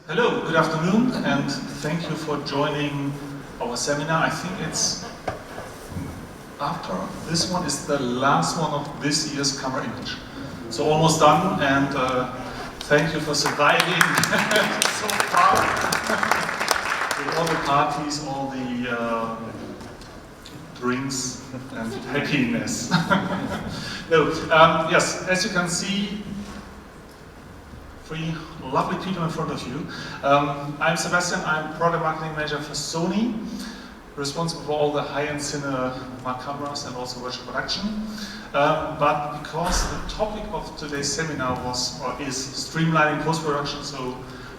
Hello, good afternoon, and thank you for joining our seminar. I think it's after this one is the last one of this year's Camerimage. So almost done, and thank you for surviving so far. With all the parties, all the drinks and happiness. No, yes, as you can see, three lovely people in front of you. I'm Sebastian, I'm Product Marketing Manager for Sony, responsible for all the high-end cinema cameras and also virtual production. But because the topic of today's seminar was, or is, streamlining post-production, so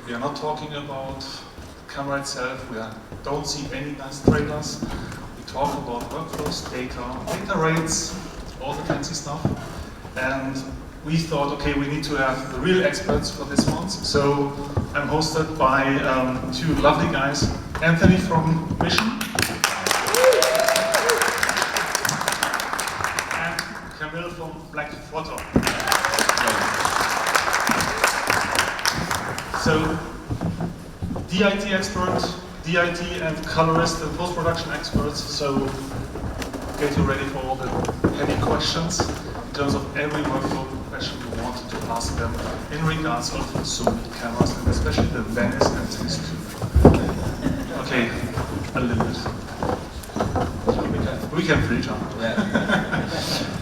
we are not talking about the camera itself, we don't see any nice trailers. We talk about workflows, data rates, all the fancy stuff. And we thought, okay, we need to have the real experts for this one. So I'm hosted by two lovely guys, Anthony from Mission and Kamil from Black Photon. So DIT expert, DIT and colorist and post-production experts. So get you ready for all the heavy questions in terms of every workflow question you wanted to ask them in regards of Sony cameras, and especially the Venice and these two. Okay, a little bit. We can preach on.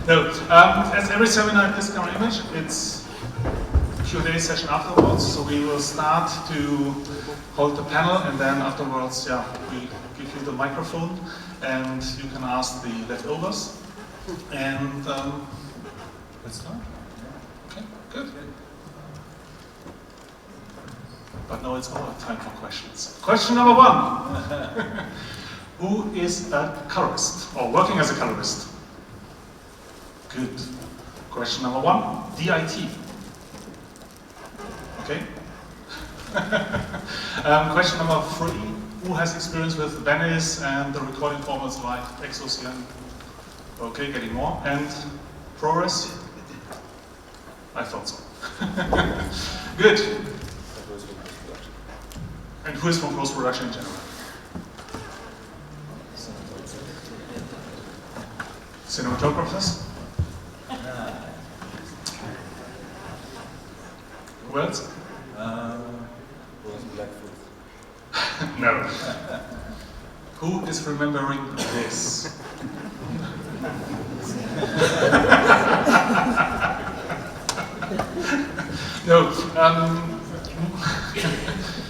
No, as every seminar at this Camerimage, it's Q&A session afterwards. So we will start to hold the panel, and then afterwards, yeah, we give you the microphone, and you can ask the leftovers. And let's start. Okay, good. But now it's our time for questions. Question number one. Who is a colorist or working as a colorist? Good. Question number one, DIT. Okay. Question number three, who has experience with Venice and the recording formats like XOCN? Okay, getting more. And ProRes? I thought so. Good. And who is from post-production in general? Cinematographers? Who else? Black Photon. No. Who is remembering this? No.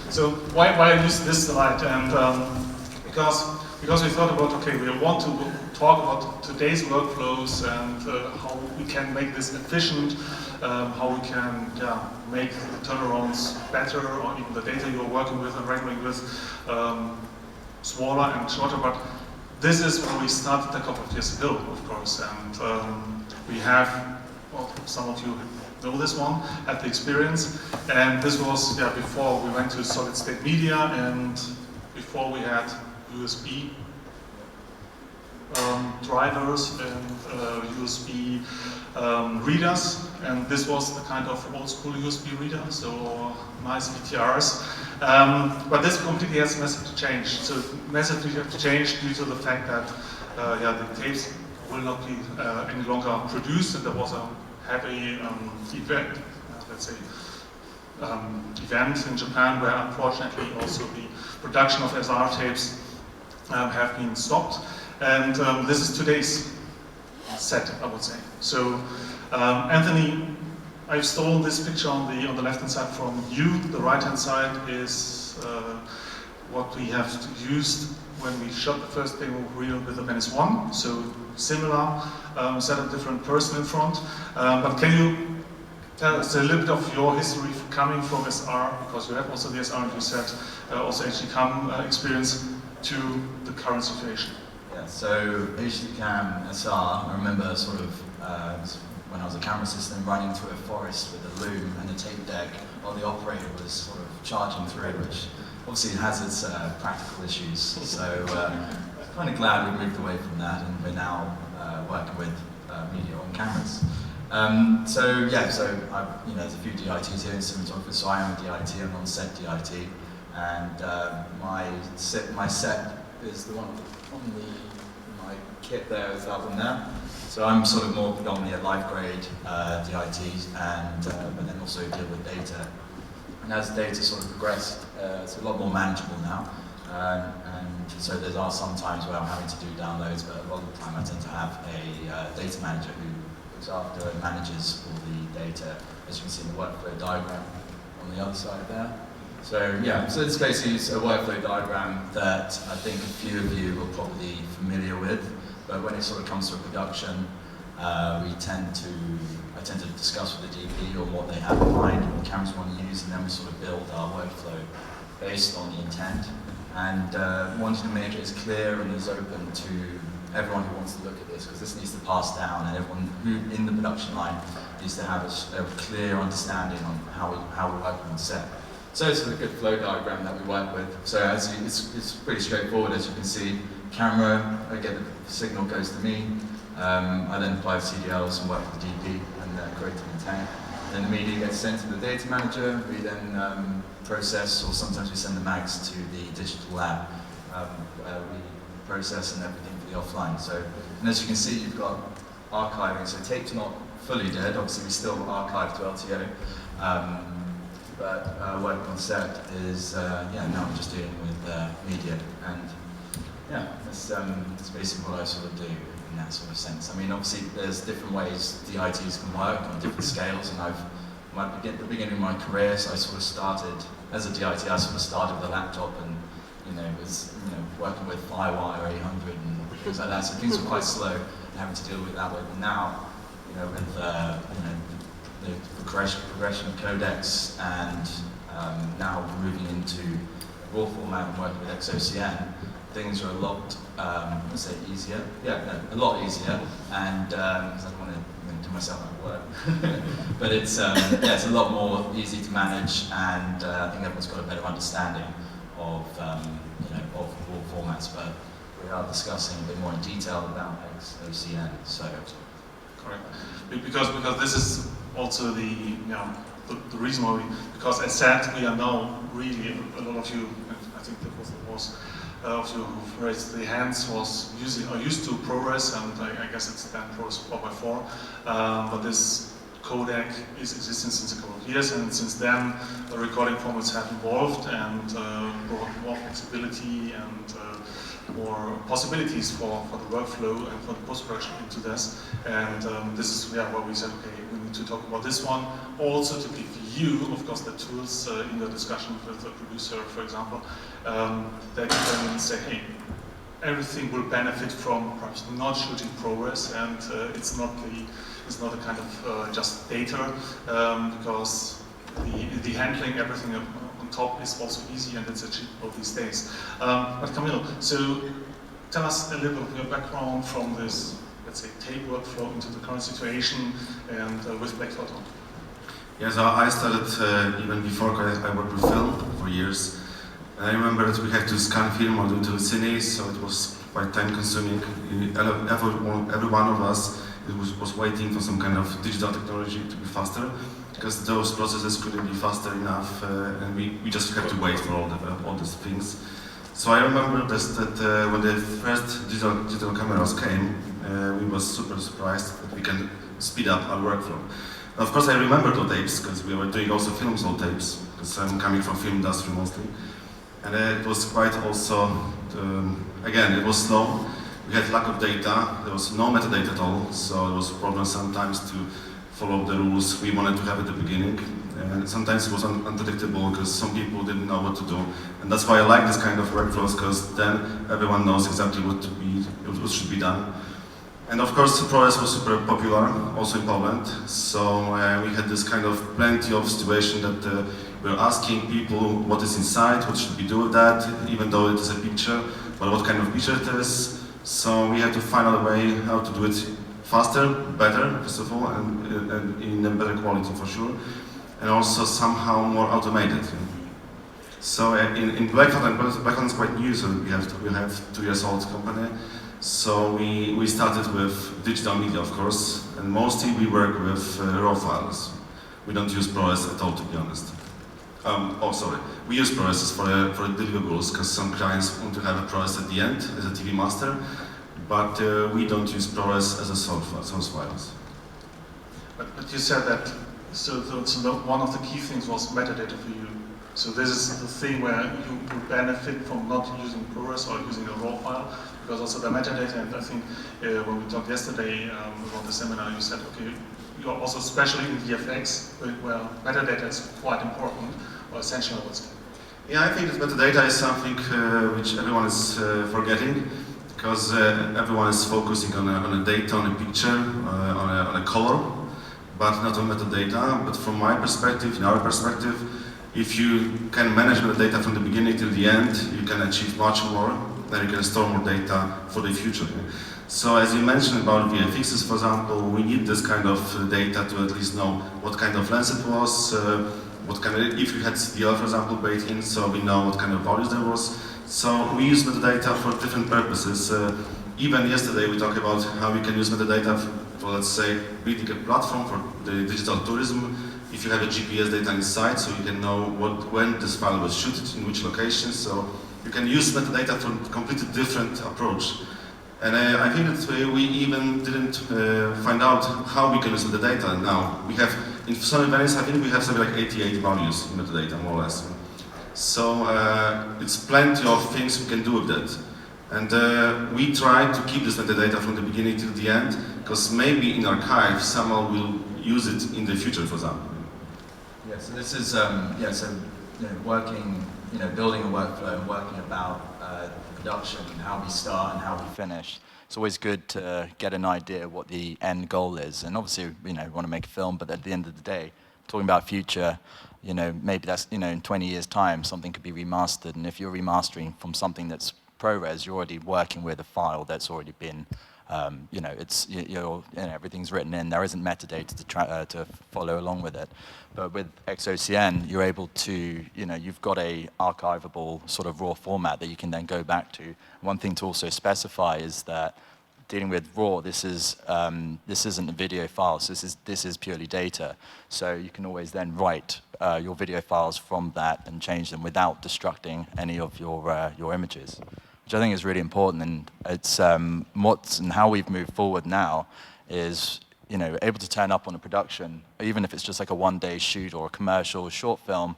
So why I use this slide, and because we thought about, okay, we want to talk about today's workflows and how we can make this efficient, how we can make the turnarounds better, or even the data you're working with and rendering with smaller and shorter. But this is when we started a couple of years ago, of course, and we have, well, some of you know this one, had the experience, and this was before we went to solid state media and before we had USB drivers and USB readers, and this was the kind of old school USB reader, so nice VTRs. But this completely has massively changed. So massively changed due to the fact that the tapes will not be any longer produced, and there was a heavy event, let's say, event in Japan where unfortunately also the production of SR tapes have been stopped. And this is today's set, I would say. So Anthony, I've stolen this picture on the left-hand side from you. The right-hand side is what we have used when we shot the first demo reel with the Venice 1. So similar setup, different person in front. But can you tell us a little bit of your history coming from SR, because you have also the SR, and you said also HD-Cam experience, to the current situation? Yeah, so HD-Cam SR, I remember sort of when I was a camera assistant running through a forest with a loom and a tape deck while the operator was sort of charging through, which obviously has its practical issues. So kind of glad we moved away from that, and we're now working with media on cameras. So there's a few DITs here in cinematography, so I am a DIT, I'm on set DIT, and my set is the one on my kit there, is that one there. So I'm sort of more predominantly a live grade DIT, and but then also deal with data. And as data sort of progressed, it's a lot more manageable now. And so there are some times where I'm having to do downloads, but a lot of the time I tend to have a data manager who looks after and manages all the data, as you can see in the workflow diagram on the other side there. So yeah, so it's basically a workflow diagram that I think a few of you are probably familiar with, but when it sort of comes to a production, I tend to discuss with the DP on what they have in mind, what cameras we want to use, and then we sort of build our workflow based on the intent. And wanting to make it as clear and as open to everyone who wants to look at this, because this needs to pass down, and everyone who in the production line needs to have a clear understanding on how we work on set. So it's a good flow diagram that we work with. So it's pretty straightforward, as you can see. Camera, I get the signal goes to me. I then apply the CDLs and work with the DP and create an intent. Then the media gets sent to the data manager. We then process, or sometimes we send the mags to the digital lab. We process and everything for the offline. So, and as you can see, you've got archiving. So tape's not fully dead. Obviously, we still archive to LTO. But working on set is, now I'm just dealing with media. And yeah, that's basically what I sort of do in that sort of sense. I mean, obviously, there's different ways DITs can work on different scales, and at the beginning of my career, so I sort of started, as a DIT, I sort of started with a laptop and, was, working with Firewire 800 and things like that, so things were quite slow and having to deal with that way. But now, with, the progression of codecs and now moving into raw format and working with XOCN, things are a lot, let's say easier. A lot easier, and because I don't want to do myself out of work. But it's a lot more easy to manage, and I think everyone's got a better understanding of of raw formats. But we are discussing a bit more in detail about XOCN. So correct, because this is also the reason why because as said, we are now really a lot of you. I think that was the most. Of you who've raised the hands are used to ProRes, and I guess it's then ProRes 4x4. But this codec is existing since a couple of years, and since then the recording formats have evolved and brought more flexibility and more possibilities for the workflow and for the post-production into this. And this is where we said, okay, we need to talk about this one. Also to give you, of course, the tools in the discussion with the producer, for example, that you can say, hey, everything will benefit from perhaps not shooting ProRes, and it's not a kind of just data, because the handling, everything on top is also easy, and it's achievable these days. But Kamil, so tell us a little of your background from this, let's say, tape workflow into the current situation and with Black Photon. Yeah, so I started even before I worked with film for years. And I remember that we had to scan film or do it to Cine, so it was quite time consuming. Every one of us was waiting for some kind of digital technology to be faster, because those processes couldn't be faster enough, and we just had to wait for all these things. So I remember that when the first digital cameras came, we were super surprised that we can speed up our workflow. Of course, I remember the tapes, because we were doing also films on tapes, because I'm coming from film industry mostly. And it was quite also, again, it was slow. We had lack of data, there was no metadata at all, so it was a problem sometimes to follow the rules we wanted to have at the beginning. And sometimes it was unpredictable, because some people didn't know what to do. And that's why I like this kind of workflows, because then everyone knows exactly what should be done. And of course, ProRes was super popular, also in Poland. So we had this kind of plenty of situation that we were asking people what is inside, what should we do with that, even though it is a picture, but what kind of picture it is. So we had to find out a way how to do it faster, better, first of all, and in a better quality for sure, and also somehow more automated. So in Black Photon is quite new, so we have 2 years old company. So we started with digital media, of course, and mostly we work with raw files. We don't use ProRes at all, to be honest. We use ProRes for deliverables, because some clients want to have a ProRes at the end as a TV master, but we don't use ProRes as a source files. But you said that, so one of the key things was metadata for you. So this is the thing where you would benefit from not using ProRes or using a raw file, because also the metadata, and I think when we talked yesterday about the seminar, you said, okay, you're also especially in VFX, where metadata is quite important, or essential, I would say. Yeah, I think that metadata is something which everyone is forgetting, because everyone is focusing on a data, on a picture, on a color, but not on metadata. But from my perspective, in our perspective, if you can manage metadata from the beginning till the end, you can achieve much more, then you can store more data for the future. So as you mentioned about VFXs, for example, we need this kind of data to at least know what kind of lens it was, if you had CDL, for example, baked in, so we know what kind of values there was. So we use metadata for different purposes. Even yesterday we talked about how we can use metadata for, let's say, building a platform for the digital tourism. If you have a GPS data inside, so you can know when this file was shot, in which location. So you can use metadata for a completely different approach. And I think that we even didn't find out how we can use metadata now. We have, in Sony VENICE, I think we have something like 88 values in metadata, more or less. So it's plenty of things we can do with that. And we try to keep this metadata from the beginning till the end, because maybe in archive someone will use it in the future, for example. Yeah, so this is, working, building a workflow and working about production and how we start and how we finish. It's always good to get an idea what the end goal is. And obviously, we want to make a film, but at the end of the day, talking about future, maybe that's, in 20 years' time, something could be remastered. And if you're remastering from something that's ProRes, you're already working with a file that's already been, everything's written in. There isn't metadata to follow along with it. But with XOCN, you're able to, you've got a archivable sort of raw format that you can then go back to. One thing to also specify is that dealing with RAW, this isn't a video file, so this is purely data. So you can always then write your video files from that and change them without destructing any of your images, which I think is really important. And it's and how we've moved forward now is able to turn up on a production, even if it's just like a one-day shoot or a commercial short film.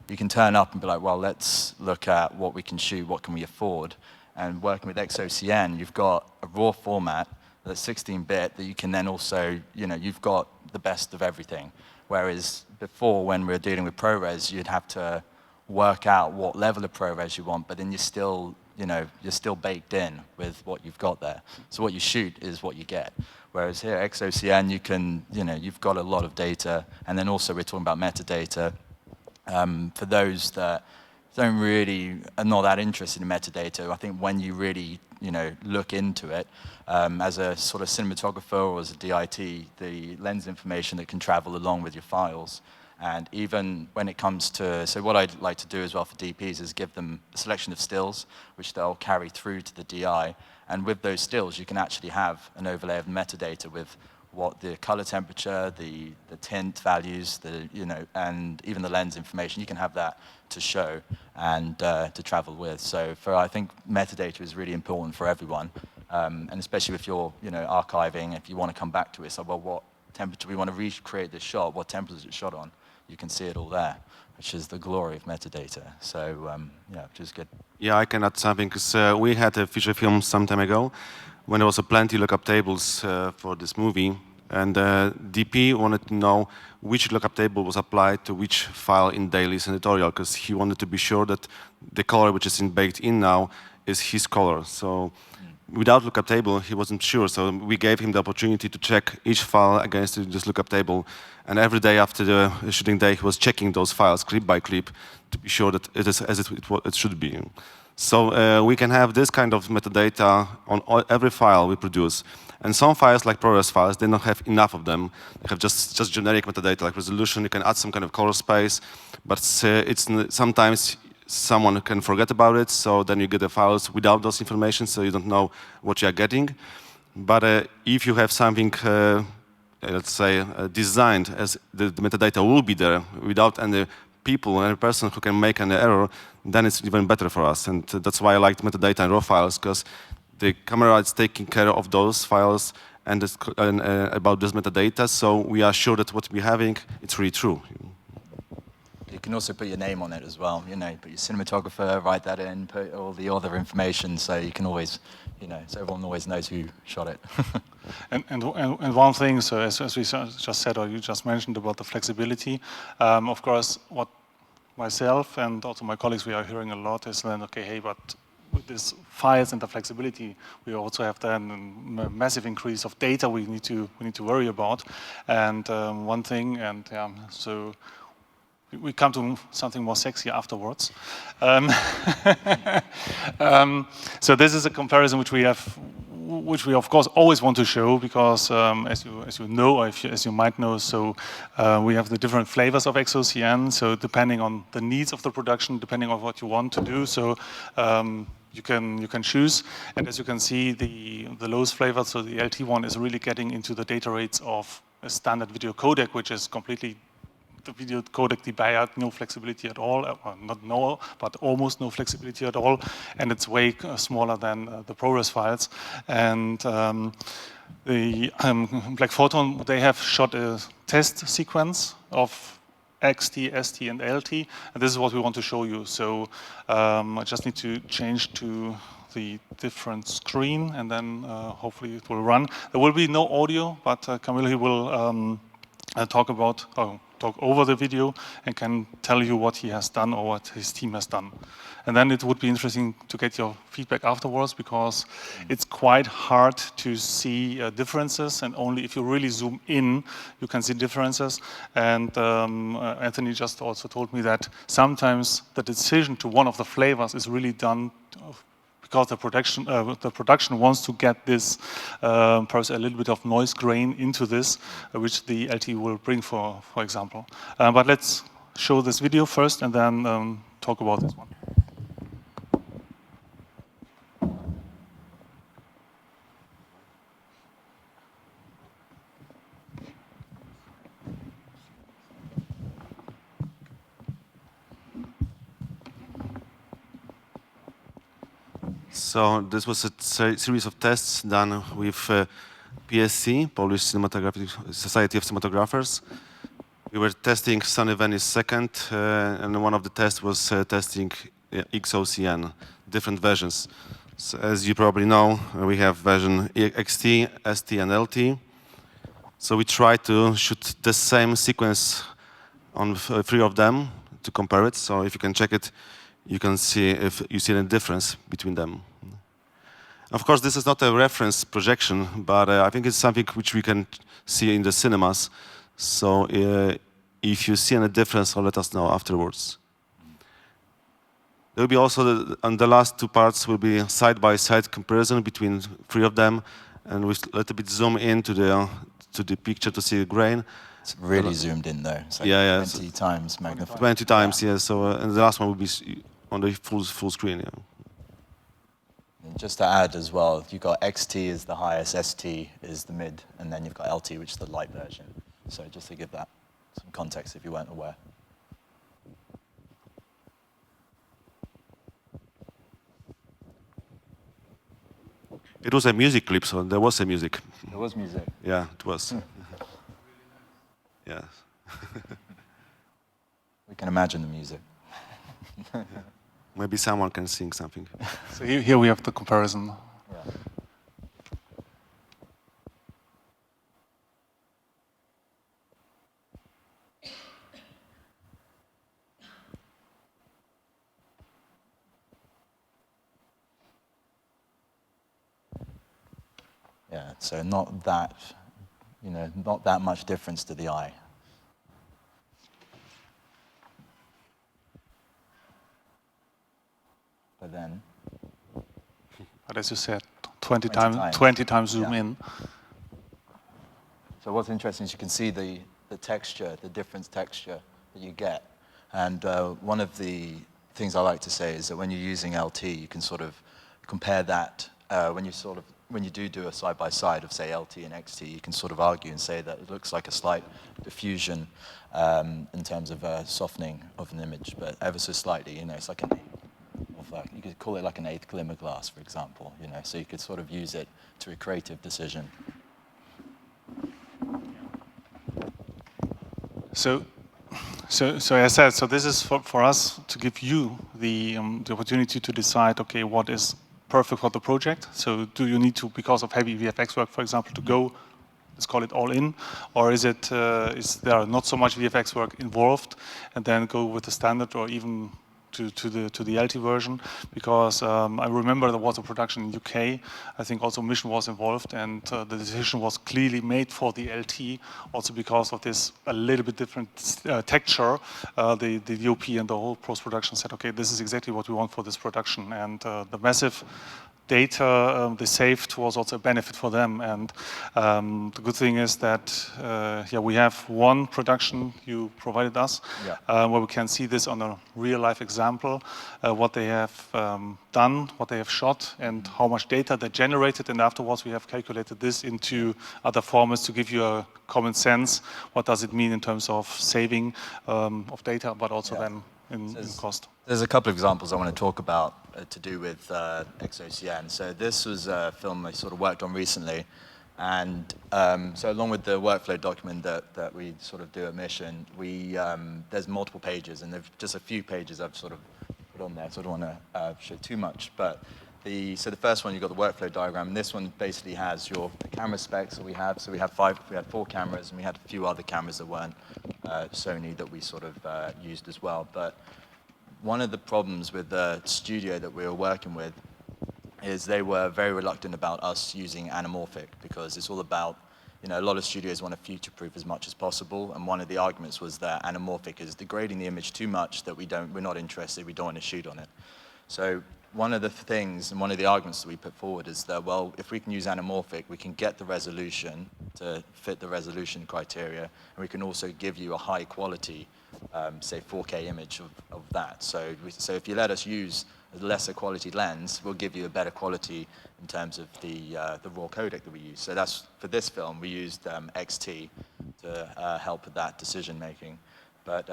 You can turn up and be like, well, let's look at what we can shoot, what can we afford. And working with XOCN, you've got a raw format that's 16-bit that you can then also, you've got the best of everything. Whereas before, when we were dealing with ProRes, you'd have to work out what level of ProRes you want, but then you're still baked in with what you've got there. So what you shoot is what you get. Whereas here, XOCN, you can, you've got a lot of data, and then also we're talking about metadata. For those that are not that interested in metadata, I think when you really, look into it, as a sort of cinematographer or as a DIT, the lens information that can travel along with your files. And even when it comes to, so what I'd like to do as well for DPs is give them a selection of stills, which they'll carry through to the DI. And with those stills, you can actually have an overlay of metadata with what the color temperature, the tint values, and even the lens information. You can have that to show and to travel with. So I think metadata is really important for everyone, and especially if you're archiving, if you want to come back to it. So well, what temperature we want to recreate this shot? What temperature is it shot on? You can see it all there, which is the glory of metadata. So which is good. Yeah, I can add something, because we had a feature film some time ago when there was plenty lookup tables for this movie, and DP wanted to know which lookup table was applied to which file in Daily's editorial, because he wanted to be sure that the color which is baked in now is his color. So without lookup table, he wasn't sure, so we gave him the opportunity to check each file against this lookup table. And every day after the shooting day, he was checking those files clip by clip to be sure that it is as it should be. So we can have this kind of metadata on every file we produce. And some files, like ProRes files, they don't have enough of them. They have just generic metadata, like resolution. You can add some kind of color space, but sometimes someone can forget about it, so then you get the files without those information, so you don't know what you are getting. But if you have something, let's say, designed as the metadata will be there without any people, any person who can make an error, then it's even better for us. And that's why I like metadata and raw files, because the camera is taking care of those files and about this metadata, so we are sure that what we're having, it's really true. You can also put your name on it as well, you know, put your cinematographer, write that in, put all the other information, so you can always, you know, so everyone always knows who shot it. and one thing, so as we just said, or you just mentioned about the flexibility, of course, what myself and also my colleagues, we are hearing a lot is then, okay, hey, but with these files and the flexibility, we also have then a massive increase of data we need to worry about. And one thing, and so we come to something more sexy afterwards. So this is a comparison which we of course always want to show, because as you know, or as you might know, so we have the different flavors of XOCN. So depending on the needs of the production, depending on what you want to do, so you can choose. And as you can see, the lowest flavor, so the LT one, is really getting into the data rates of a standard video codec, which is completely the video codec debyered, no flexibility at all, not no, but almost no flexibility at all, and it's way smaller than the ProRes files. And the Black Photon, they have shot a test sequence of XT, ST, and LT, and this is what we want to show you. So I just need to change to the different screen, and then hopefully it will run. There will be no audio, but Kamil, he will talk over the video and can tell you what he has done or what his team has done. And then it would be interesting to get your feedback afterwards, because it's quite hard to see differences, and only if you really zoom in, you can see differences. And Anthony just also told me that sometimes the decision to one of the flavors is really done because the production wants to get this, perhaps a little bit of noise grain into this, which the LT will bring, for example. But let's show this video first, and then talk about this one. So this was a series of tests done with PSC, Polish Society of Cinematographers. We were testing Sony VENICE second, and one of the tests was testing XOCN, different versions. So as you probably know, we have version XT, ST, and LT. So we tried to shoot the same sequence on 3 of them to compare it. So if you can check it, you can see if you see any difference between them. Of course, this is not a reference projection, but I think it's something which we can see in the cinemas. So if you see any difference, let us know afterwards. There will be also, on the last 2 parts, will be side-by-side comparison between 3 of them, and we a little bit zoom into the picture to see the grain. It's really zoomed in though. It's like 20 times magnified. 20 times, yeah. So and the last one will be on the full screen, yeah. And just to add as well, you've got XT is the highest, ST is the mid, and then you've got LT, which is the light version. So just to give that some context if you weren't aware. It was a music clip, so there was a music. There was music? Yeah, it was. Yeah. We can imagine the music. Maybe someone can sing something. So here we have the comparison. Yeah. Yeah, so not that, not that much difference to the eye. But then, but as you said, 20 times zoom in. So what's interesting is you can see the texture, the different texture that you get. And one of the things I like to say is that when you're using LT, you can sort of compare that when you do a side by side of say LT and XT, you can sort of argue and say that it looks like a slight diffusion in terms of softening of an image, but ever so slightly. You know, it's like you could call it like an eighth glimmer glass, for example. You know, so you could sort of use it to a creative decision. So as I said, so this is for us to give you the opportunity to decide, okay, what is perfect for the project. So do you need to, because of heavy VFX work, for example, to go, let's call it all in, or is there not so much VFX work involved, and then go with the standard or even to the LT version? Because I remember there was a production in UK. I think also Mission was involved, and the decision was clearly made for the LT, also because of this a little bit different texture. The DOP and the whole post-production said, okay, this is exactly what we want for this production, and the massive data they saved was also a benefit for them. And the good thing is that we have one production you provided us, where we can see this on a real life example, what they have done, what they have shot, and how much data they generated. And afterwards we have calculated this into other formats to give you a common sense. What does it mean in terms of saving of data, but also then in cost? There's a couple of examples I want to talk about to do with XOCN. So this was a film I sort of worked on recently, and so along with the workflow document that we sort of do at Mission, there's multiple pages, and there's just a few pages I've sort of put on there, so I don't want to show too much. But so the first one, you've got the workflow diagram, and this one basically has the camera specs that we have. So we had 4 cameras, and we had a few other cameras that weren't Sony that we sort of used as well. But one of the problems with the studio that we were working with is they were very reluctant about us using anamorphic, because it's all about, you know, a lot of studios want to future-proof as much as possible, and one of the arguments was that anamorphic is degrading the image too much, that we're not interested, we don't want to shoot on it. So one of the things and one of the arguments that we put forward is that, well, if we can use anamorphic, we can get the resolution to fit the resolution criteria, and we can also give you a high quality, say 4K image of that. So if you let us use a lesser quality lens, we'll give you a better quality in terms of the raw codec that we use. So that's, for this film, we used XT to help with that decision making. But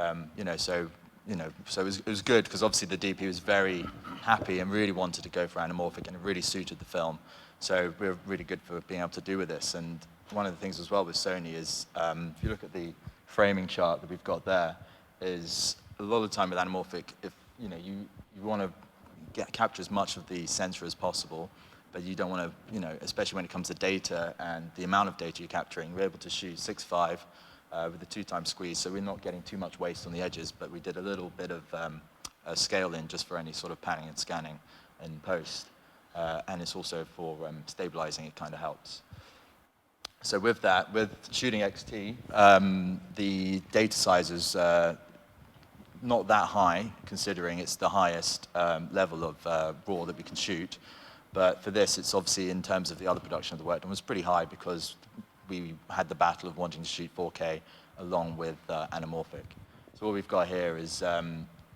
so it was good, because obviously the DP was very happy and really wanted to go for anamorphic, and it really suited the film. So we're really good for being able to do with this. And one of the things as well with Sony is, if you look at the framing chart that we've got there, is a lot of the time with anamorphic, if you want to capture as much of the sensor as possible, but you don't want to, especially when it comes to data and the amount of data you're capturing, we're able to shoot 6.5 with a 2x squeeze, so we're not getting too much waste on the edges, but we did a little bit of a scale in just for any sort of panning and scanning in post, and it's also for stabilizing, it kind of helps. So with that, with shooting XT, the data size is not that high, considering it's the highest level of raw that we can shoot. But for this, it's obviously, in terms of the other production of the work done, was pretty high, because we had the battle of wanting to shoot 4K along with anamorphic. So what we've got here is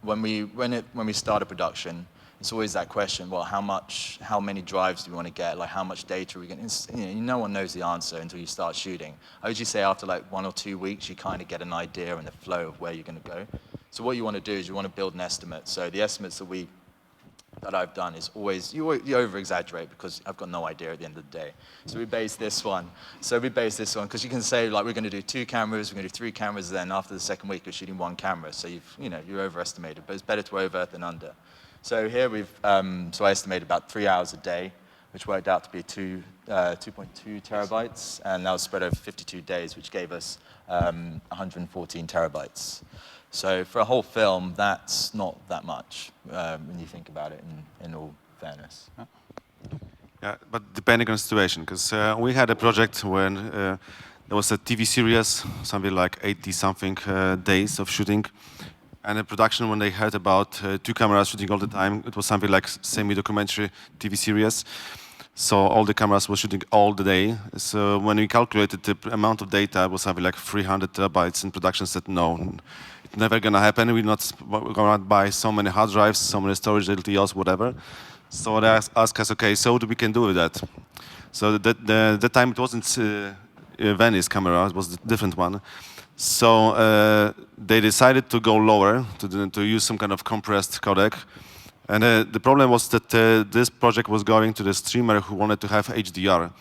when we start a production, it's always that question: well, how many drives do we want to get? Like, how much data are we getting? No one knows the answer until you start shooting. I usually say after like 1 or 2 weeks, you kind of get an idea and the flow of where you're going to go. So what you want to do is you want to build an estimate. So the estimates that I've done is always, you over-exaggerate, because I've got no idea at the end of the day. So we base this one. Because you can say, like, we're going to do 2 cameras, we're going to do 3 cameras, then after the second week, you're shooting 1 camera. So you're overestimated, but it's better to over than under. So here so I estimated about 3 hours a day, which worked out to be 2.2 terabytes, and that was spread over 52 days, which gave us 114 terabytes. So for a whole film, that's not that much when you think about it, in all fairness. Yeah, but depending on the situation, because we had a project when there was a TV series, something like 80-something days of shooting, and in production, when they heard about 2 cameras shooting all the time, it was something like semi-documentary TV series. So all the cameras were shooting all the day. So when we calculated the amount of data, it was something like 300 terabytes, and production said no, it never gonna happen. We're not gonna buy so many hard drives, so many storage LTOs, whatever. So they asked us, okay, so what we can do with that? So the time it wasn't Venice camera, it was a different one. So they decided to go lower, to use some kind of compressed codec. And the problem was that this project was going to the streamer who wanted to have HDR.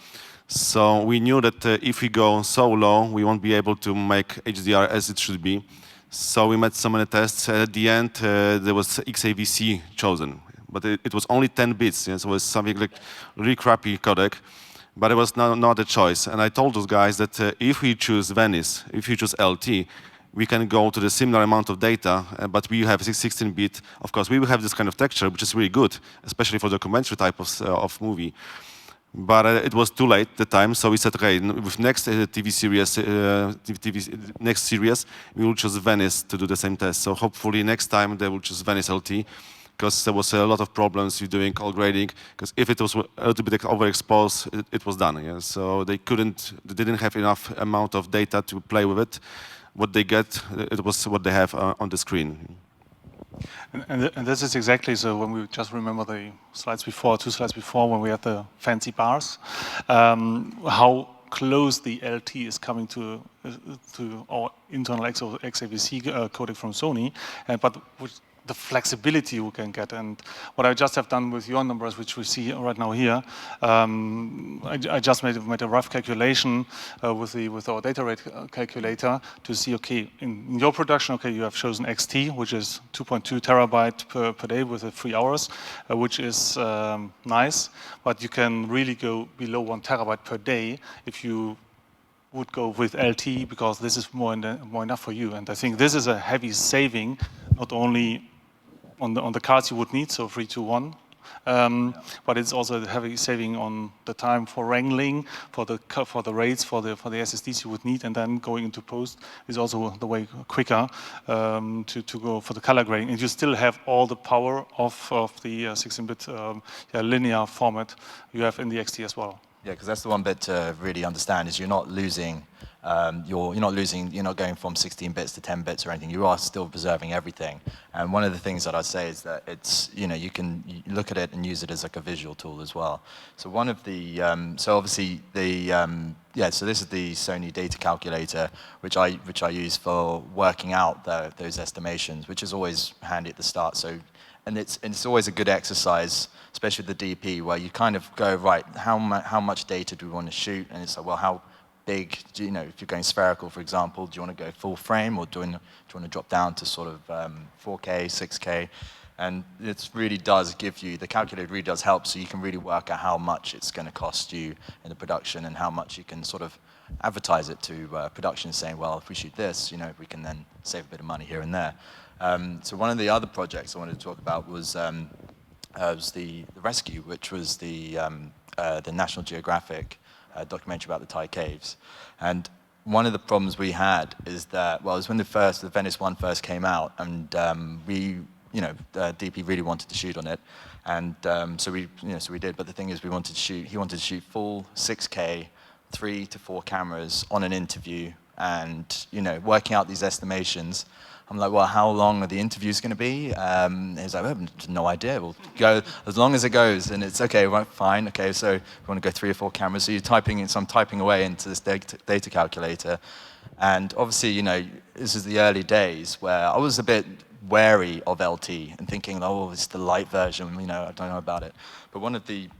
So we knew that if we go so low, we won't be able to make HDR as it should be. So we made so many tests. At the end, there was XAVC chosen. But it was only 10 bits, so it was something like really crappy codec. But it was not a choice. And I told those guys that if we choose Venice, if we choose LT, we can go to the similar amount of data, but we have 16-bit. Of course, we will have this kind of texture, which is really good, especially for documentary type of movie. But it was too late at the time, so we said, okay, with next TV series, next series, we will choose Venice to do the same test. So hopefully next time they will choose Venice LT, because there was a lot of problems with doing call grading. Because if it was a little bit overexposed, it was done. Yeah? So they didn't have enough amount of data to play with it. What they get, it was what they have on the screen. And this is exactly, so when we just remember the slides before, 2 slides before, when we had the fancy bars, how close the LT is coming to our internal XAVC codec from Sony, but with the flexibility we can get. And what I just have done with your numbers, which we see right now here, I just made a rough calculation with our data rate calculator to see, okay, in your production, okay, you have chosen XT, which is 2.2 terabyte per day with 3 hours, which is nice, but you can really go below 1 terabyte per day if you would go with LT, because this is more enough for you. And I think this is a heavy saving, not only on the cards you would need, so 3 to 1, but it's also a heavy saving on the time for wrangling, for the rates, for the SSDs you would need, and then going into post is also the way quicker to go for the color grading. And you still have all the power of the 16-bit linear format you have in the XT as well. Yeah, because that's the one bit to really understand is you're not losing. You're not going from 16 bits to 10 bits or anything. You are still preserving everything. And one of the things that I'd say is that it's, you can look at it and use it as like a visual tool as well. So one of the, so obviously the, so this is the Sony data calculator, which I use for working out those estimations, which is always handy at the start. So, and it's always a good exercise, especially with the DP, where you kind of go, right, how much data do we want to shoot? And it's like, well, how big, if you're going spherical, for example, do you want to go full frame, or do you want to drop down to sort of 4K, 6K? And it really does give you, the calculator really does help, so you can really work out how much it's going to cost you in the production and how much you can sort of advertise it to production, saying, well, if we shoot this, we can then save a bit of money here and there. So one of the other projects I wanted to talk about was the Rescue, which was the National Geographic documentary about the Thai caves. And one of the problems we had is that, well, it was when the Venice one first came out, and DP really wanted to shoot on it, and so we did. But the thing is, he wanted to shoot full 6K, 3 to 4 cameras on an interview, and working out these estimations. I'm like, well, how long are the interviews going to be? He's like, I have no idea. We'll go as long as it goes. And it's okay, right, fine. Okay, so we want to go 3 or 4 cameras. So you're typing, so I'm typing away into this data calculator. And obviously, this is the early days where I was a bit wary of LT and thinking, oh, it's the light version, I don't know about it. But one of the,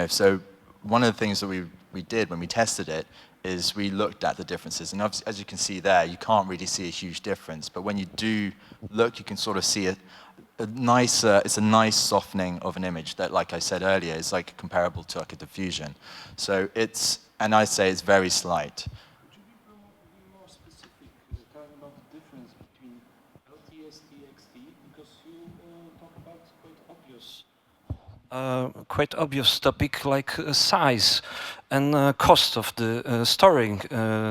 so one of the things that we did when we tested it is we looked at the differences, and as you can see there, you can't really see a huge difference, but when you do look, you can sort of see it's a nice softening of an image that, like I said earlier, is like comparable to like a diffusion. So and I say it's very slight. Could you be more specific, talking about the difference between LT, ST, XT, because you talk about quite obvious topic like size and cost of the storing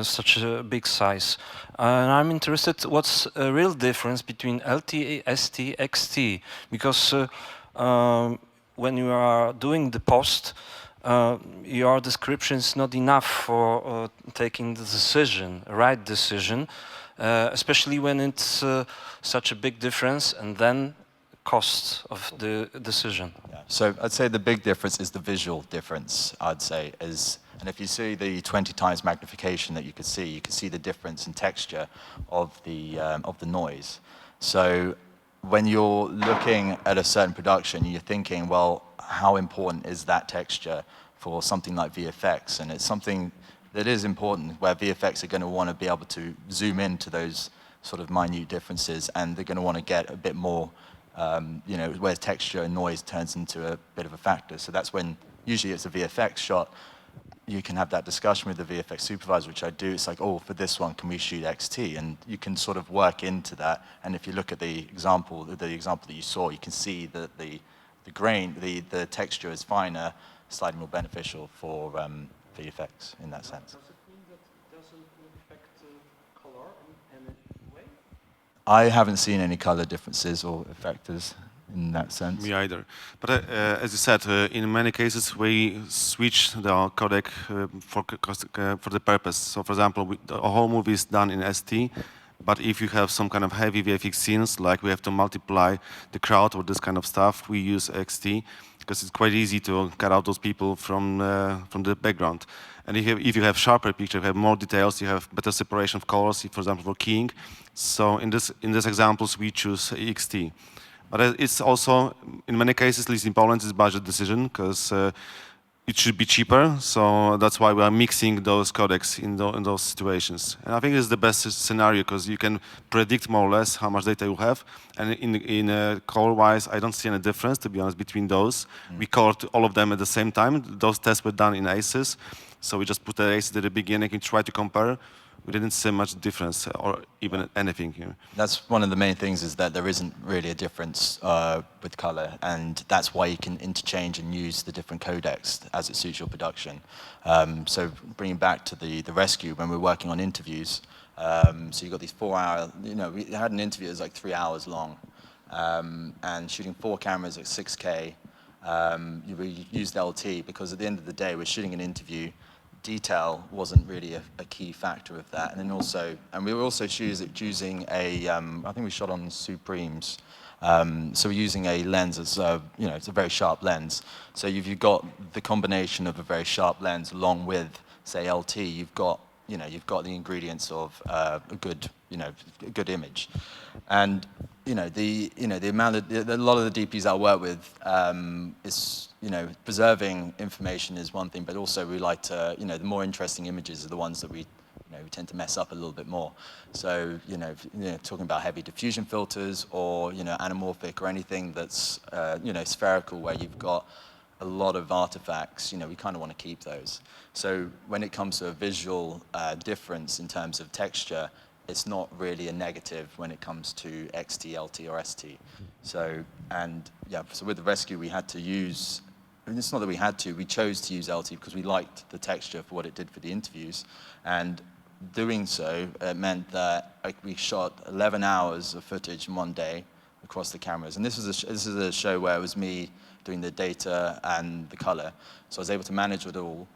such a big size. And I'm interested what's a real difference between LT, ST, XT, because when you are doing the post, your description is not enough for taking the decision, right decision. especially when it's such a big difference, and then cost of the decision. Yeah. So I'd say the big difference is the visual difference, I'd say, and if you see the 20 times magnification that you can see the difference in texture of the noise. So when you're looking at a certain production, you're thinking, well, how important is that texture for something like VFX? And it's something that is important, where VFX are going to want to be able to zoom into those sort of minute differences, and they're going to want to get a bit more, you know, where texture and noise turns into a bit of a factor. So that's when, usually it's a VFX shot, you can have that discussion with the VFX supervisor, which I do. It's like, oh, for this one, can we shoot XT? And you can sort of work into that. And if you look at the example that you saw, you can see that the grain, the texture is finer, slightly more beneficial for VFX in that sense. Does it mean that it doesn't affect color in any way? I haven't seen any color differences or effectors in that sense. Me either. But as you said, in many cases we switch the codec for the purpose. So, for example, the whole movie is done in ST. But if you have some kind of heavy VFX scenes, like we have to multiply the crowd or this kind of stuff, we use XT because it's quite easy to cut out those people from the background. And if you have sharper picture, you have more details, you have better separation of colors, for example, for keying. So in these examples, we choose XT. But it's also, in many cases, at least in Poland, it's a budget decision because it should be cheaper. So that's why we are mixing those codecs in those situations. And I think it's the best scenario because you can predict more or less how much data you have. And in color-wise, I don't see any difference, to be honest, between those. We colored all of them at the same time. Those tests were done in ACES. So we just put the ACES at the beginning and try to compare. We didn't see much difference or even anything here. That's one of the main things, is that there isn't really a difference with color, and that's why you can interchange and use the different codecs as it suits your production. So bringing back to the rescue, when we're working on interviews, so you got these 4 hour, you know, we had an interview that was like 3 hours long, and shooting 4 cameras at 6K, we used LT because at the end of the day, we're shooting an interview. Detail wasn't really a key factor of that, and then also, and we were also choosing a, I think we shot on Supremes, so we're using a lens that's, you know, it's a very sharp lens. So you've got the combination of a very sharp lens along with, say, LT. You've got the ingredients of a good, you know, a good image, and the amount of a lot of the DPs I work with is, you know, preserving information is one thing, but also we like to, you know, the more interesting images are the ones that we tend to mess up a little bit more. So, you know, talking about heavy diffusion filters or, you know, anamorphic or anything that's, you know, spherical, where you've got a lot of artifacts, you know, we kind of want to keep those. So when it comes to a visual difference in terms of texture, it's not really a negative when it comes to XT, LT, or ST. So, and yeah, so with the rescue, we had to use, I mean, it's not that we had to, we chose to use LT because we liked the texture for what it did for the interviews. And doing so, it meant that we shot 11 hours of footage in one day across the cameras. And this is a show where it was me doing the data and the color. So I was able to manage it all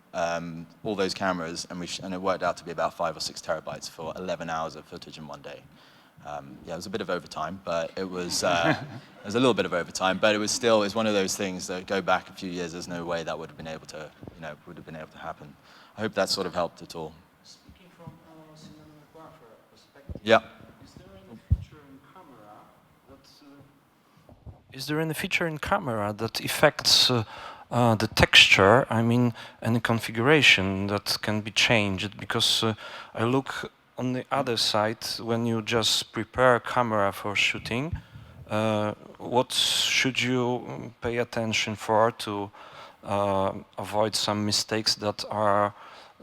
those cameras, and it worked out to be about 5 or 6 terabytes for 11 hours of footage in one day. Yeah, it was a bit of overtime, but it was it was a little bit of overtime, but it was still, it's one of those things that go back a few years. There's no way that would have been able to, you know, happen. I hope that sort of helped at all. Speaking from a cinematographer perspective, Yeah. Is there any feature in camera that affects the texture, I mean, any configuration that can be changed? Because I look on the other side, when you just prepare a camera for shooting, what should you pay attention for to avoid some mistakes that are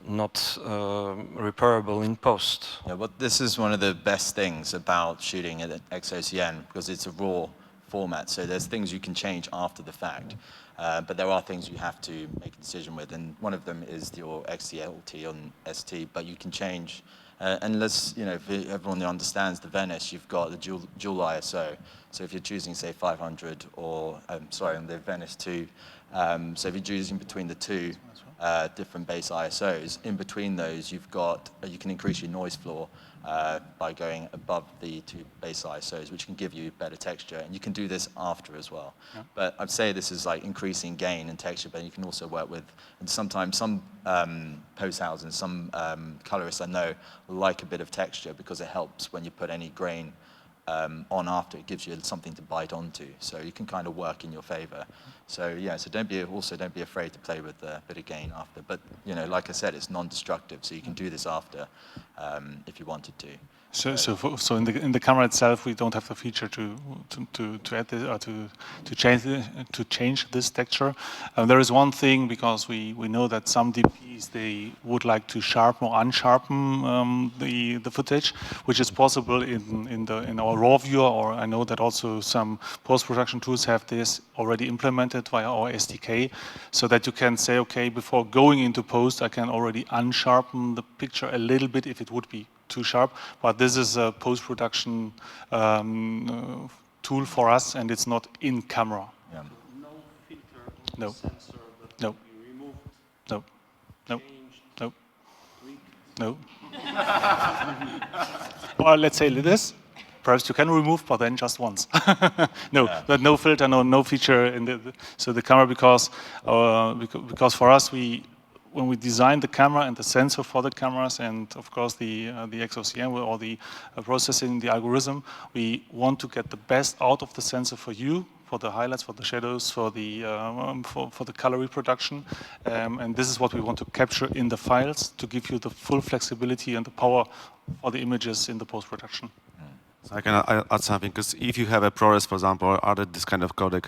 not repairable in post? Yeah, well, this is one of the best things about shooting at XOCN, because it's a raw format, so there's things you can change after the fact. But there are things you have to make a decision with, and one of them is your XT/LT on ST, but you can change, unless, you know, if everyone understands the Venice, you've got the dual ISO. So if you're choosing, say, 500 or, sorry, on the Venice 2, so if you're choosing between the two different base ISOs, in between those, you've got, you can increase your noise floor, by going above the two base ISOs, which can give you better texture. And you can do this after as well. Yeah. But I'd say this is like increasing gain and texture, but you can also work with, and sometimes some post houses and some colorists I know like a bit of texture because it helps when you put any grain on after. It gives you something to bite onto, so you can kind of work in your favor. So yeah, so don't be afraid to play with a bit of gain after. But you know, like I said, it's non-destructive, so you can do this after if you wanted to. So in the camera itself, we don't have the feature to add this or to change this texture. There is one thing, because we know that some DPs, they would like to sharpen or unsharpen the footage, which is possible in our raw viewer, or I know that also some post-production tools have this already implemented via our SDK, so that you can say, okay, before going into post, I can already unsharpen the picture a little bit if it would be too sharp, but this is a post-production tool for us, and it's not in camera. Yeah. No filter, no sensor that no. you removed, No, no, changed, no, tweaked. no. Well, let's say this. Perhaps you can remove, but then just once. No, yeah. But no filter, no feature in the camera, because for us when we designed the camera and the sensor for the cameras, and of course the XOCM or the processing, the algorithm, we want to get the best out of the sensor for you, for the highlights, for the shadows, for the color reproduction, and this is what we want to capture in the files to give you the full flexibility and the power for the images in the post-production. So I can add something, because if you have a ProRes, for example, or added this kind of codec,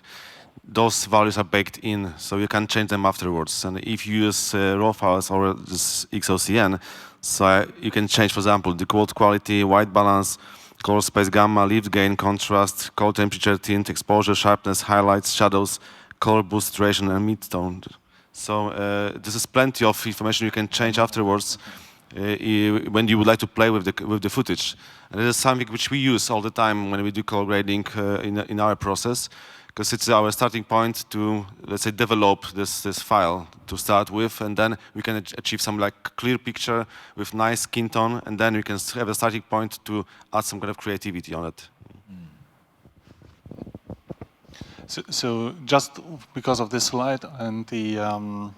those values are baked in, so you can change them afterwards. And if you use raw files or this XOCN, so you can change, for example, the quote quality, white balance, color space, gamma, lift gain, contrast, color temperature, tint, exposure, sharpness, highlights, shadows, color boost, duration, and midtone. So this is plenty of information you can change afterwards when you would like to play with the footage. And this is something which we use all the time when we do color grading in our process, because it's our starting point to, let's say, develop this file to start with, and then we can achieve some like clear picture with nice skin tone, and then we can have a starting point to add some kind of creativity on it. So just because of this slide and the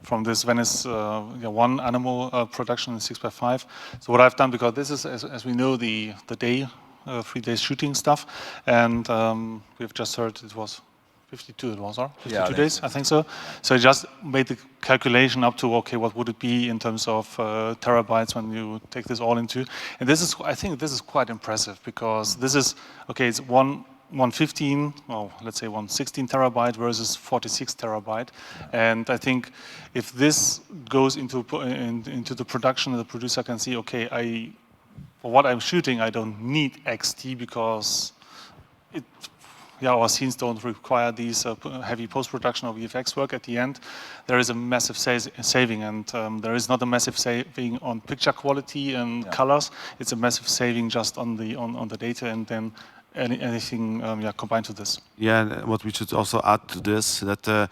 from this Venice one animal production in 6x5. So what I've done, because this is, as we know, the day, 3 days shooting stuff, and we've just heard it was 52, it was, or 52 days, I think so. So I just made the calculation up to, okay, what would it be in terms of terabytes when you take this all into, and this is, I think this is quite impressive, because this is, okay, it's 115, well, let's say 116 terabyte versus 46 terabyte. And I think if this goes into the production, the producer can see, okay, for what I'm shooting, I don't need XT, because our scenes don't require these heavy post-production or VFX work at the end. There is a massive saving, and there is not a massive saving on picture quality and colors. It's a massive saving just on the data, and then anything combined to this. Yeah, what we should also add to this, that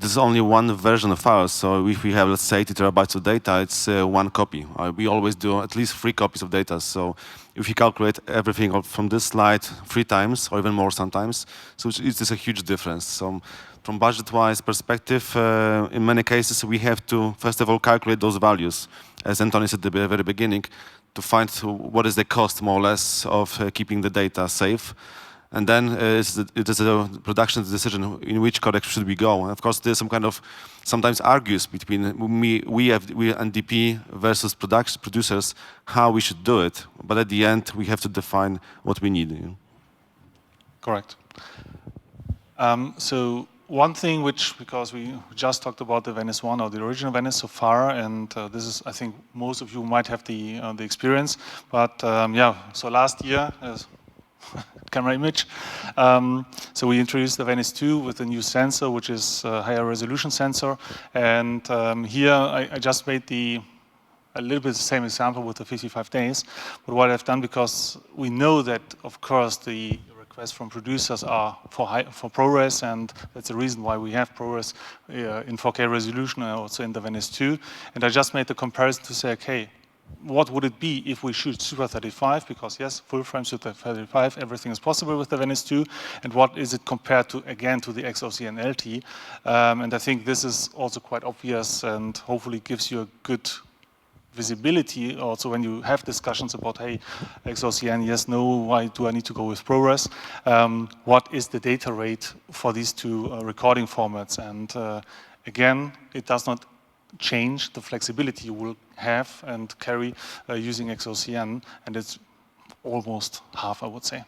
this is only one version of files. So if we have, let's say, 80 terabytes of data, it's one copy. We always do at least 3 copies of data. So if you calculate everything from this slide 3 times, or even more sometimes, so it's a huge difference. So from budget-wise perspective, in many cases, we have to, first of all, calculate those values, as Anthony said at the very beginning, to find what is the cost, more or less, of keeping the data safe. And then it is a production decision in which codec should we go. And of course, there's some kind of sometimes argues between we and DP versus producers how we should do it. But at the end, we have to define what we need. Correct. So one thing which, because we just talked about the Venice 1 or the original Venice so far, and this is, I think most of you might have the experience, but so last year, Camerimage, so we introduced the Venice 2 with a new sensor, which is a higher resolution sensor, and here I just made a little bit the same example with the 55 days, but what I've done, because we know that, of course, the requests from producers are for ProRes, and that's the reason why we have ProRes in 4K resolution and also in the Venice 2. And I just made the comparison to say, okay, what would it be if we shoot Super 35? Because yes, full frame Super 35, everything is possible with the Venice 2. And what is it compared to, again, to the XOCN-LT? And I think this is also quite obvious and hopefully gives you a good visibility also when you have discussions about, hey, XOCN, yes, no, why do I need to go with ProRes? What is the data rate for these two recording formats? And again, it does not change the flexibility you will have and carry using XOCN, and it's almost half, I would say.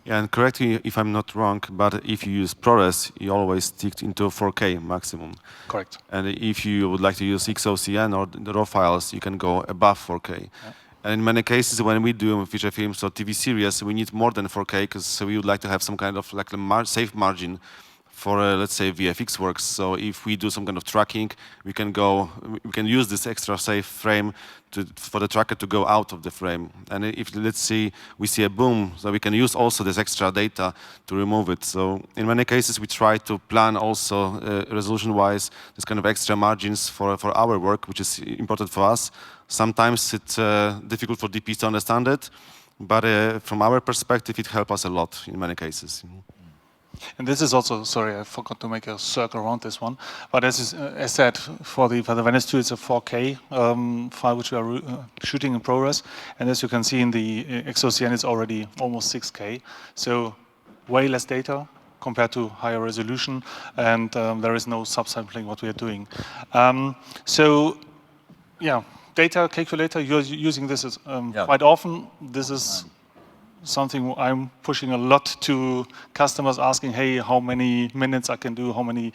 Yeah, and correct me if I'm not wrong, but if you use ProRes, you always stick into 4K maximum. Correct. And if you would like to use XOCN or the RAW files, you can go above 4K. Yeah. And in many cases, when we do feature films or TV series, we need more than 4K because we would like to have some kind of like a safe margin for let's say VFX works. So if we do some kind of tracking, we can use this extra safe frame for the tracker to go out of the frame. And if let's say we see a boom, so we can use also this extra data to remove it. So in many cases, we try to plan also resolution-wise this kind of extra margins for our work, which is important for us. Sometimes it's difficult for DPs to understand it, but from our perspective, it helps us a lot in many cases. And this is also, sorry, I forgot to make a circle around this one. But as said, for the Venice 2, it's a 4K file which we are shooting in ProRes. And as you can see in the XOCN, it's already almost 6K. So way less data compared to higher resolution. And there is no subsampling what we are doing. So yeah, data calculator, you're using this as, quite often. This is something I'm pushing a lot to customers, asking, hey, how many minutes I can do, how many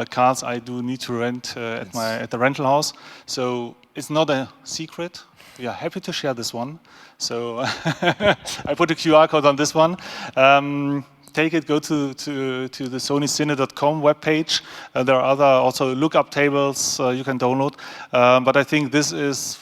cars I do need to rent at the rental house. So it's not a secret. We are happy to share this one. So I put a QR code on this one. Take it, go to the SonyCine.com webpage. There are other also lookup tables you can download. But I think this is,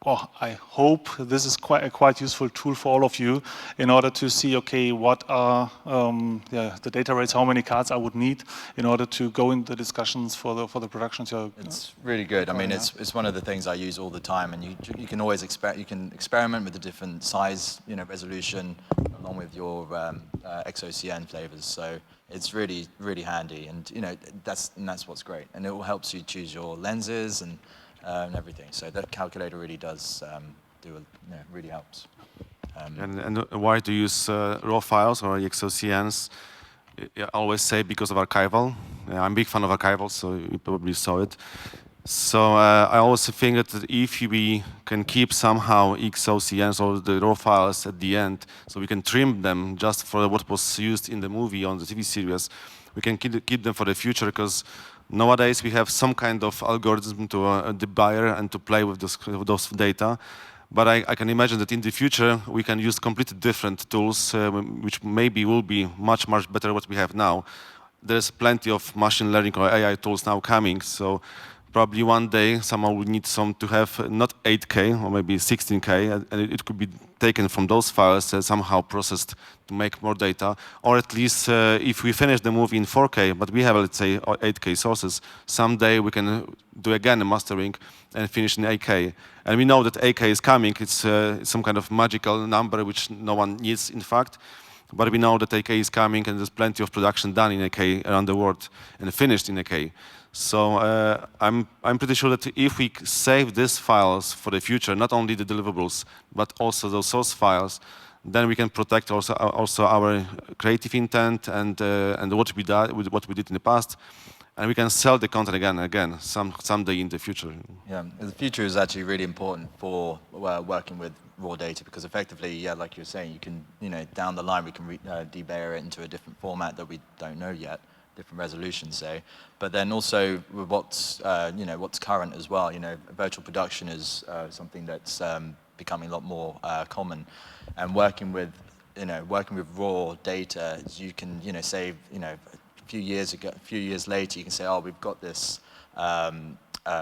I hope this is a quite useful tool for all of you in order to see, okay, what are the data rates, how many cards I would need in order to go into discussions for the productions. It's really good. I mean, it's one of the things I use all the time, and you can always experiment with the different size, resolution, along with your XOCN flavors. So it's really, really handy, and that's what's great, and it will help you choose your lenses and everything. So that calculator really does really helps. And why to use RAW files or XOCNs? I always say because of archival. I'm a big fan of archival, so you probably saw it. So I also think that if we can keep somehow XOCNs or the RAW files at the end, so we can trim them just for what was used in the movie on the TV series, we can keep them for the future, because nowadays we have some kind of algorithm to the buyer and to play with those data. But I can imagine that in the future we can use completely different tools, which maybe will be much, much better than what we have now. There's plenty of machine learning or AI tools now coming, so probably one day someone will need to have not 8K or maybe 16K, and it could be taken from those files somehow processed to make more data. Or at least if we finish the movie in 4K, but we have, let's say, 8K sources, someday we can do again a mastering and finish in 8K. And we know that 8K is coming. It's some kind of magical number which no one needs, in fact. But we know that 8K is coming, and there's plenty of production done in 8K around the world and finished in 8K. So I'm pretty sure that if we save these files for the future, not only the deliverables, but also those source files, then we can protect also our creative intent and what we did in the past, and we can sell the content again someday in the future. Yeah, the future is actually really important for working with raw data, because effectively, yeah, like you're saying, you can, down the line we can delayer it into a different format that we don't know yet. Different resolutions, say, but then also with what's current as well. Virtual production is something that's becoming a lot more common, and working with raw data, you can save a few years later, you can say, oh, we've got this.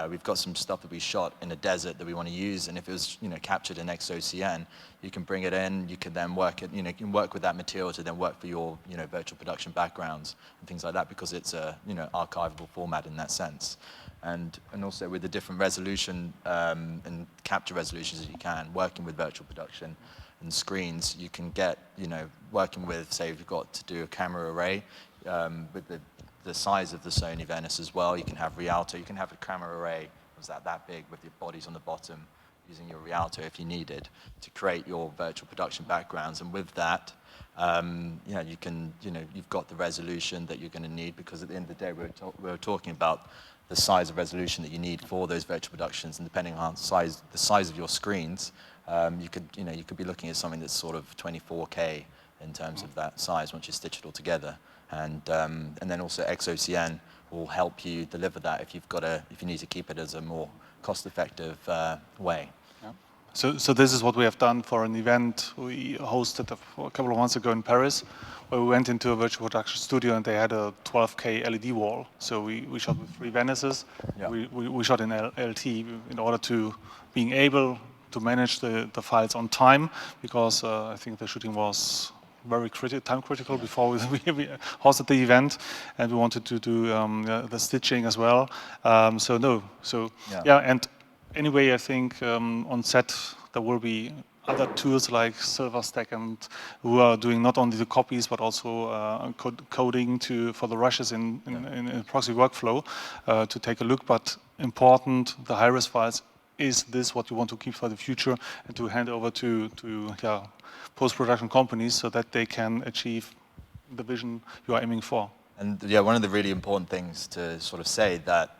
We've got some stuff that we shot in a desert that we want to use, and if it was captured in XOCN, you can bring it in. You can then work it. You can work with that material to then work for your virtual production backgrounds and things like that, because it's a archivable format in that sense. and also with the different resolution and capture resolutions that you can, working with virtual production and screens, you can get, working with, say, if you've got to do a camera array, with the size of the Sony VENICE as well, you can have Rialto, you can have a camera array, was that big with your bodies on the bottom, using your Rialto if you needed to create your virtual production backgrounds, and with that, you can, you've got the resolution that you're going to need, because at the end of the day, we were talking about the size of resolution that you need for those virtual productions, and depending on the size of your screens, you could be looking at something that's sort of 24K in terms of that size once you stitch it all together, and then also XOCN will help you deliver that if you need to keep it as a more cost-effective way. So this is what we have done for an event we hosted a couple of months ago in Paris, where we went into a virtual production studio and they had a 12K LED wall. So we shot with 3 Venices. Yeah. We shot in LT in order to being able to manage the files on time, because I think the shooting was very time critical before we hosted the event, and we wanted to do the stitching as well. Yeah, and anyway, I think on set there will be other tools like Silverstack, and who are doing not only the copies but also coding for the rushes in proxy workflow to take a look. But important, the high-res files, is this what you want to keep for the future and to hand over to post-production companies so that they can achieve the vision you are aiming for? And yeah, one of the really important things to sort of say that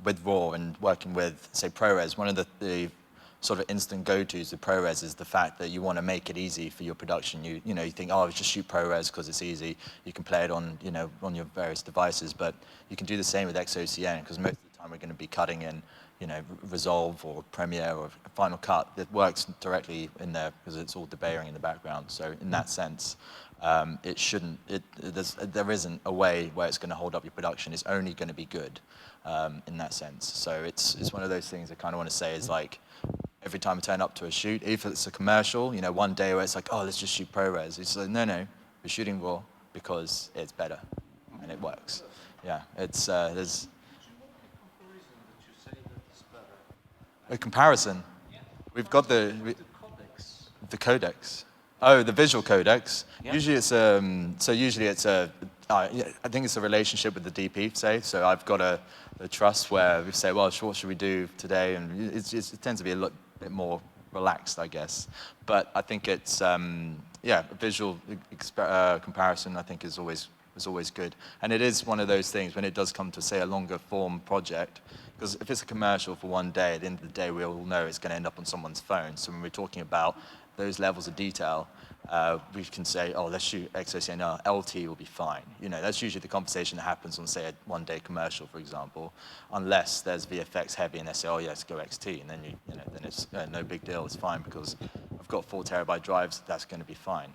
with RAW and working with, say, ProRes, one of the sort of instant go-tos with ProRes is the fact that you want to make it easy for your production. You think, oh, just shoot ProRes because it's easy. You can play it on, on your various devices, but you can do the same with XOCN, because most of the time we're going to be cutting in, Resolve or Premiere or Final Cut that works directly in there because it's all debayering in the background. So in that sense, there isn't a way where it's going to hold up your production. It's only going to be good in that sense. So it's one of those things I kind of want to say is like, every time I turn up to a shoot, if it's a commercial, one day where it's like, oh, let's just shoot ProRes. It's like, no, we're shooting RAW because it's better and it works. Yeah, there's a comparison. We've got the codecs. Oh, the visual codecs. Yeah. Usually it's I think it's a relationship with the DP, say. So I've got a trust where we say, well, what should we do today? And it tends to be a little bit more relaxed, I guess. But I think it's, a visual comparison, I think is always good. And it is one of those things when it does come to, say, a longer form project, because if it's a commercial for one day, at the end of the day, we all know it's going to end up on someone's phone. So when we're talking about those levels of detail, we can say, oh, let's shoot XOCN, LT will be fine. That's usually the conversation that happens on, say, a one-day commercial, for example, unless there's VFX heavy and they say, oh, yes, go XT, and then then it's no big deal, it's fine because I've got 4 terabyte drives, that's going to be fine.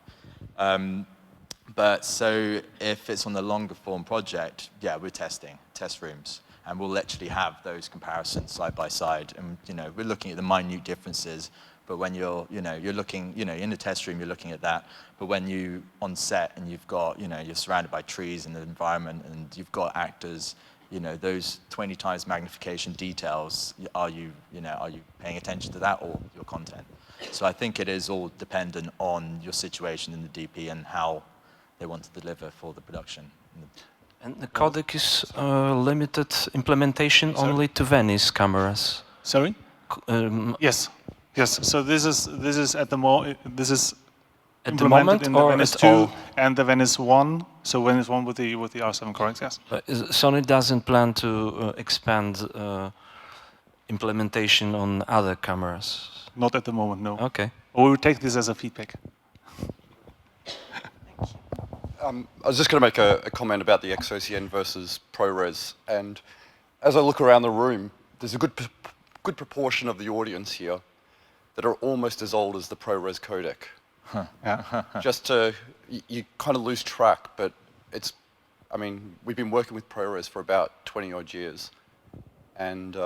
But so if it's on the longer form project, yeah, we're testing, test rooms, and we'll actually have those comparisons side by side, and we're looking at the minute differences. But when you're looking, in the test room, you're looking at that. But when you on set and you've got, you're surrounded by trees in the environment and you've got actors, those 20 times magnification details, are you paying attention to that or your content? So I think it is all dependent on your situation in the DP and how they want to deliver for the production. And the codec is limited implementation only to Venice cameras. Sorry? Yes. Yes, so this is at the moment implemented in the Venice 2 and the Venice 1. So Venice 1 with the R7, correct? Yes. But Sony doesn't plan to expand implementation on other cameras. Not at the moment, no. Okay. We will take this as a feedback. I was just going to make a comment about the XOCN versus ProRes, and as I look around the room, there's a good proportion of the audience here that are almost as old as the ProRes codec. Huh. Just you kind of lose track, but we've been working with ProRes for about 20 odd years, and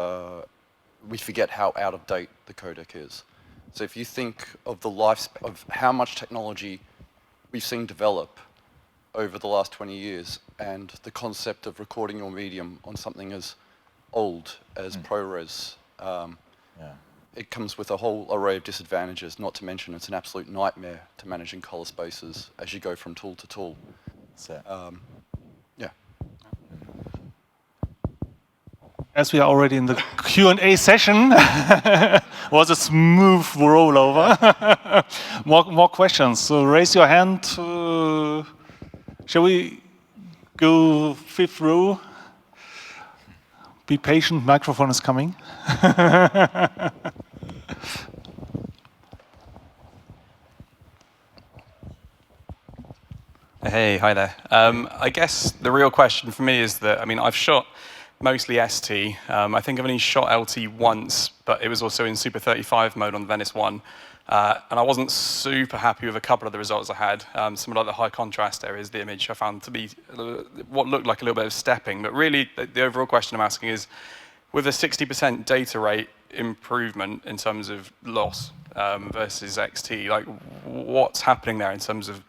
we forget how out of date the codec is. So if you think of the lifespan of how much technology we've seen develop over the last 20 years, and the concept of recording your medium on something as old as ProRes. It comes with a whole array of disadvantages, not to mention it's an absolute nightmare to manage in color spaces as you go from tool to tool. Yeah. As we are already in the Q&A session, was a smooth rollover. more questions. So raise your hand. Shall we go 5th row? Be patient. Microphone is coming. Hey, hi there. I guess the real question for me is that, I mean, I've shot mostly ST. I think I've only shot LT once, but it was also in Super 35 mode on the Venice 1. And I wasn't super happy with a couple of the results I had. Some of like the high contrast areas, the image I found to be what looked like a little bit of stepping. But really, the overall question I'm asking is, with a 60% data rate improvement in terms of loss versus XT, like what's happening there in terms of,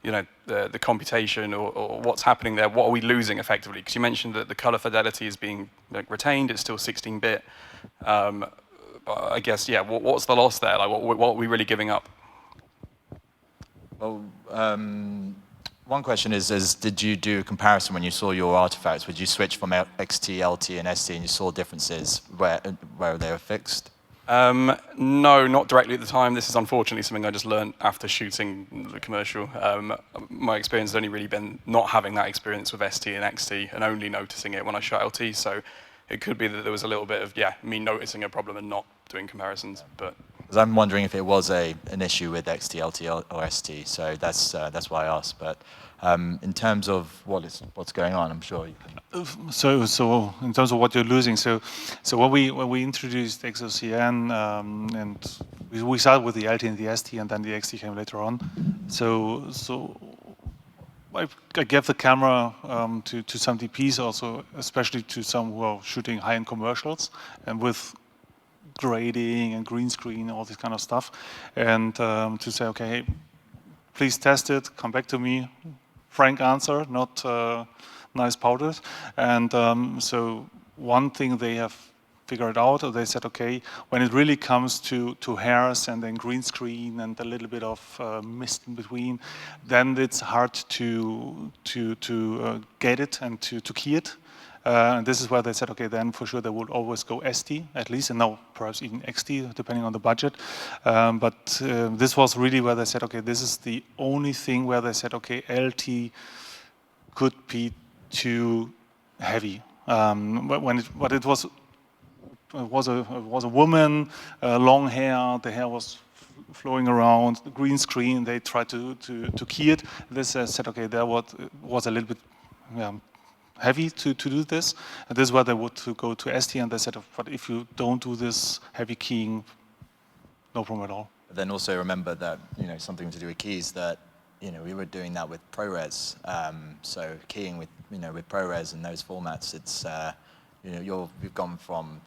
you know, the computation or what's happening there? What are we losing effectively? Because you mentioned that the color fidelity is being retained, it's still 16-bit. I guess, yeah, what's the loss there? Like, what are we really giving up? Well, one question is did you do a comparison when you saw your artifacts? Would you switch from XT, LT, and ST, and you saw differences where they were fixed? No, not directly at the time. This is unfortunately something I just learned after shooting the commercial. My experience has only really been not having that experience with ST and XT and only noticing it when I shot LT. So it could be that there was a little bit of, yeah, me noticing a problem and not doing comparisons. But because I'm wondering if it was an issue with XT, LT, or ST. So that's why I asked. But in terms of what's going on, I'm sure you can. So in terms of what you're losing, so when we introduced XOCN, and we started with the LT and the ST, and then the XT came later on. So I gave the camera to some DPs also, especially to some who are shooting high-end commercials, and with grading and green screen, all this kind of stuff, and to say, okay, hey, please test it, come back to me, frank answer, not nice powdered. And so one thing they have figured out, they said, okay, when it really comes to hairs and then green screen and a little bit of mist in between, then it's hard to get it and to key it. And this is where they said, okay, then for sure they would always go ST at least, and now perhaps even XT, depending on the budget. But this was really where they said, okay, this is the only thing where they said, okay, LT could be too heavy. But it was a woman, long hair, the hair was flowing around, the green screen, they tried to key it. This said, okay, there was a little bit heavy to do this. And this is where they would to go to ST, and they said, but if you don't do this heavy keying, no problem at all. But then also remember that, something to do with keys, that we were doing that with ProRes. So keying with with ProRes and those formats, it's we've gone from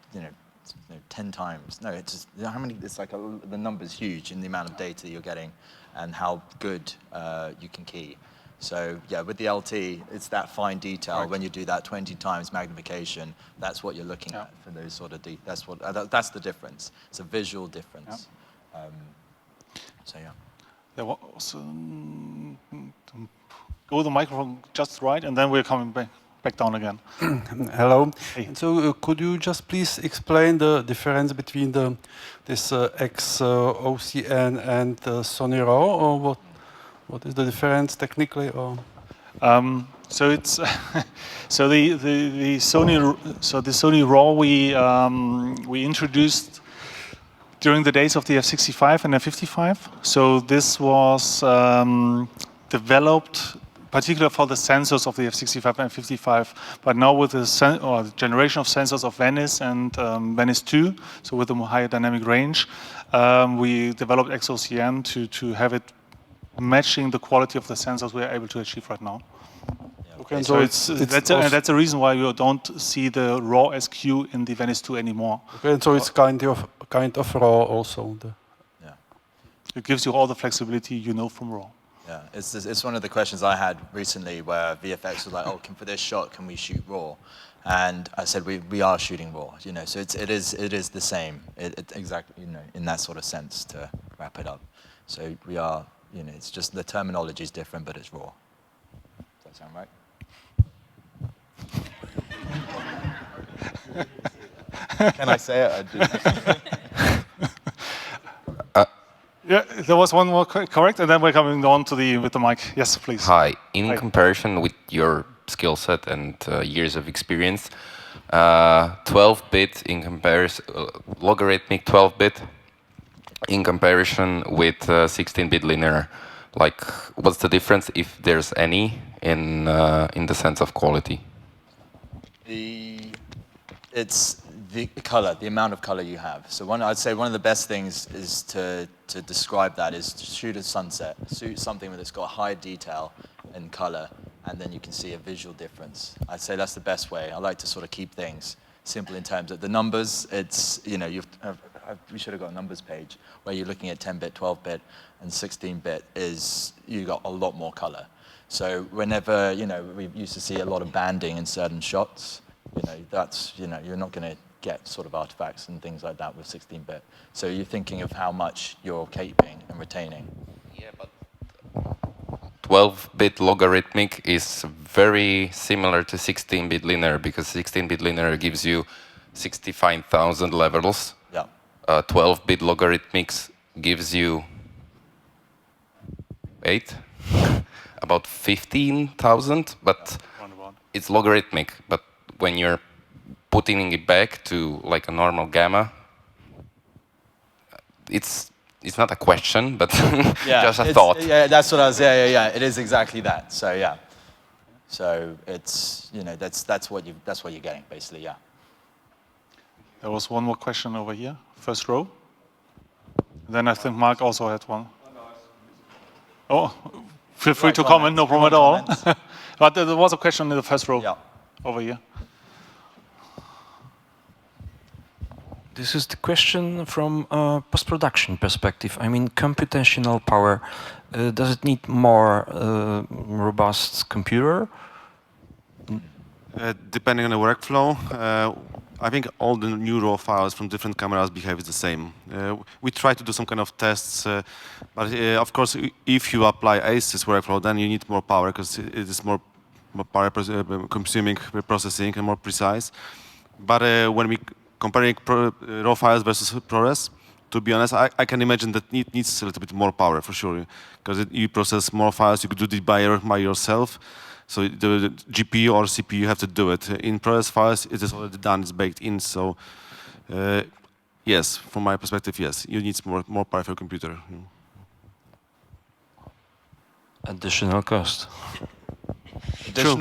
10 times. No, it's just, how many? It's like the number's huge in the amount of data you're getting, and how good you can key. So yeah, with the LT, it's that fine detail. Right. When you do that 20 times magnification, that's what you're looking at for those sort of that's the difference. It's a visual difference. Yeah. So yeah. There was, go the microphone just right, and then we're coming back down again. Hello. Hey. So could you just please explain the difference between this XOCN and Sony RAW, or what is the difference technically? Or so it's so the Sony RAW we introduced during the days of the F65 and F55. So this was developed particularly for the sensors of the F65 and F55, but now with the generation of sensors of Venice and Venice 2, so with a higher dynamic range, we developed XOCN to have it matching the quality of the sensors we are able to achieve right now. Yeah. Okay, and so that's a reason why you don't see the RAW SQ in the Venice 2 anymore. Okay, and so it's kind of RAW also. Yeah. It gives you all the flexibility from RAW. Yeah, it's one of the questions I had recently where VFX was like, oh, for this shot, can we shoot RAW? And I said we are shooting raw, you know. So it is the same, exactly, you know, in that sort of sense, to wrap it up. So we are, you know, it's just the terminology is different, but it's raw. Does that sound right? Can I say it? Yeah, there was one more correct, and then we're coming on to with the mic. Yes, please. Hi. In Hi. comparison with your skill set and years of experience, 12-bit in comparison, logarithmic 12-bit in comparison with 16-bit linear, like what's the difference, if there's any, in the sense of quality? It's the color, the amount of color you have. So I'd say one of the best things is to describe that is to shoot a sunset, shoot something that's got high detail and color, and then you can see a visual difference. I'd say that's the best way. I like to sort of keep things simple in terms of the numbers. It's, you know, we should have got a numbers page where you're looking at 10-bit, 12-bit, and 16-bit is, you got a lot more color. So whenever, you know, we used to see a lot of banding in certain shots, you know, that's, you know, you're not going to get sort of artifacts and things like that with 16-bit. So you're thinking of how much you're keeping and retaining. Yeah, but 12-bit logarithmic is very similar to 16-bit linear, because 16-bit linear gives you 65,000 levels. Yeah. 12-bit logarithmics gives you about 15,000, but it's logarithmic. But when you're putting it back to like a normal gamma, it's not a question, but just a thought. Yeah, that's what I was. Yeah. It is exactly that. So yeah. So it's, you know, that's what you're getting basically. Yeah. There was one more question over here, first row. Then I think Mark also had one. Oh, feel free to comment, no problem at all. But there was a question in the first row, over here. This is the question from a post-production perspective. I mean, computational power, does it need more robust computer? Depending on the workflow, I think all the new raw files from different cameras behave the same. We try to do some kind of tests, but of course, if you apply ACES workflow, then you need more power because it is more power consuming processing and more precise. But when we comparing raw files versus ProRes, to be honest, I can imagine that it needs a little bit more power for sure, because you process more files, you could do it by yourself. So the GPU or CPU have to do it. In ProRes files, it is already done, it's baked in. So yes, from my perspective, yes, you need more powerful computer. Additional cost.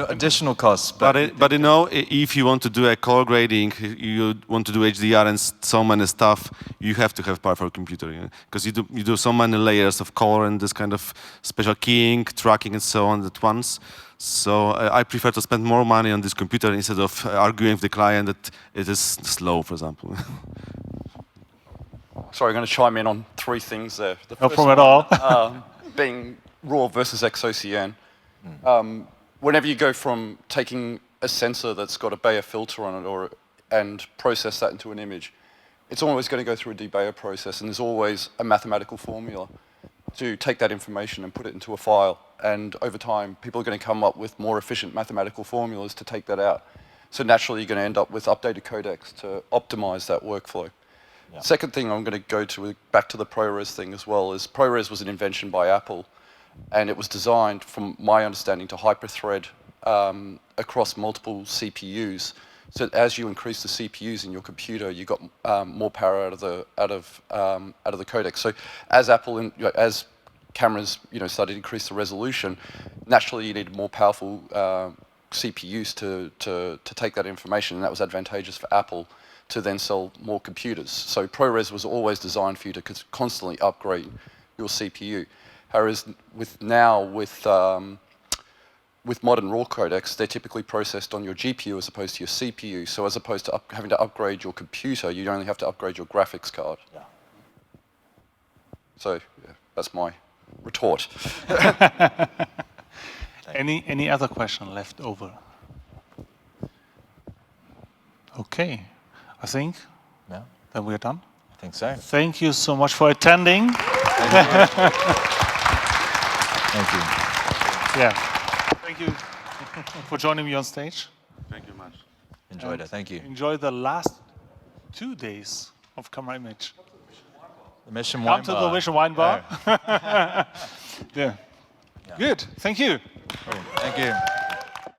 Additional costs. But you know, if you want to do a color grading, you want to do HDR and so many stuff, you have to have powerful computer, because you do so many layers of color and this kind of special keying, tracking, and so on at once. So I prefer to spend more money on this computer instead of arguing with the client that it is slow, for example. Sorry, I'm going to chime in on three things there. The no problem at all. Being RAW versus XOCN. Whenever you go from taking a sensor that's got a Bayer filter on it and process that into an image, it's always going to go through a de-Bayer process, and there's always a mathematical formula to take that information and put it into a file. And over time, people are going to come up with more efficient mathematical formulas to take that out. So naturally, you're going to end up with updated codecs to optimize that workflow. Yeah. Second thing I'm going to go to, back to the ProRes thing as well, is ProRes was an invention by Apple. And it was designed, from my understanding, to hyper-thread across multiple CPUs. So that as you increase the CPUs in your computer, you got more power out of the codec. So as Apple, as cameras, started to increase the resolution, naturally you needed more powerful CPUs to take that information, and that was advantageous for Apple to then sell more computers. So ProRes was always designed for you to constantly upgrade your CPU. Whereas with modern RAW codecs, they're typically processed on your GPU as opposed to your CPU. So as opposed to having to upgrade your computer, you only have to upgrade your graphics card. Yeah. So yeah, that's my retort. Any other question left over? Okay, I think that we're done. I think so. Thank you so much for attending. Thank you. Yeah. Thank you for joining me on stage. Thank you much. Enjoyed it. Thank you. Enjoy the last 2 days of Camerimage. The Mission Wine Come to Bar. the Mission Wine Bar. Yeah. Yeah. Good. Thank you. Thank you.